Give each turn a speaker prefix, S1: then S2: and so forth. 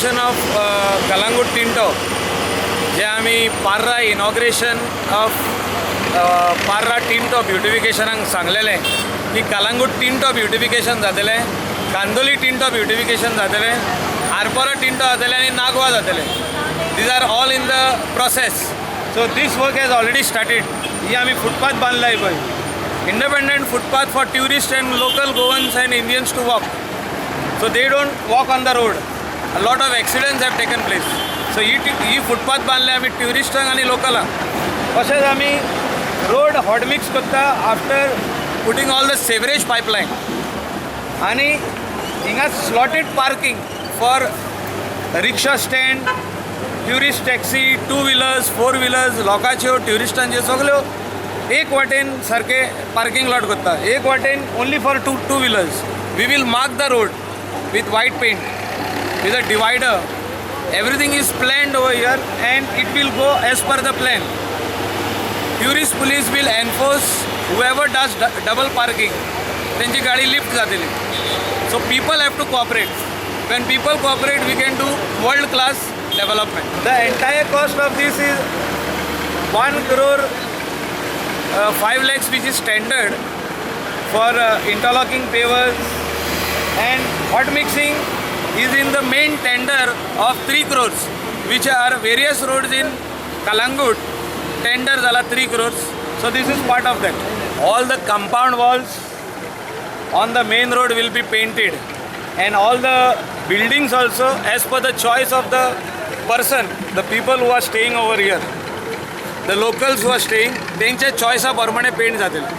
S1: Beautification of Calangute टिंटो जे आमी पार्रा इनॉग्रेशन ऑफ पार्रा टिंटो ब्युटिफिकेशनाक सांगलेलें की कलांगूट टिंटो ब्युटिफिकेशन जातलें, कांदोली टिंटो ब्युटिफिकेशन जातलें, आरपोरा टिंटो जातलें आनी नागवा जातलें. These are all in the process. So this work has already started. ही आमी फुटपाथ बांदलाय पळय, independent footpath for tourist and local Goans and Indians to walk. So they don't walk on the road. A lot of accidents have taken place. So ही footpath बांदले आमी ट्युरिस्टांक आनी लोकलांक. तशेंच आमी रोड हॉट मिक्स करता after putting all the sewerage pipeline. आनी हिंगा slotted parking for rickshaw stand, tourist taxi, 2 wheelers, 4 wheelers, लोकांच्यो ट्युरिस्टांच्यो सगल्यो एक वाटेन सारके पार्किंग लॉट करता. एक वाटेन only for two wheelers. We will mark the road with white paint, with a divider. Everything is planned over here and it will go as per the plan. Tourist police will enforce whoever does double parking. त्यांची गाडी lift जातली. So people have to cooperate. When people cooperate, we can do world class development. The entire cost of this is 1 crore 5 lakhs, which is standard for interlocking pavers. And hot mixing is in the main tender of 3 crores, which are various roads in Kalangut. Tender zala 3 crores. So this is part of that. All the compound walls on the main road will be painted, and all the buildings also as per the choice of the person, the people who are staying over here, the locals who are staying, त्यांच्या choice प्रमाणे paint जातील.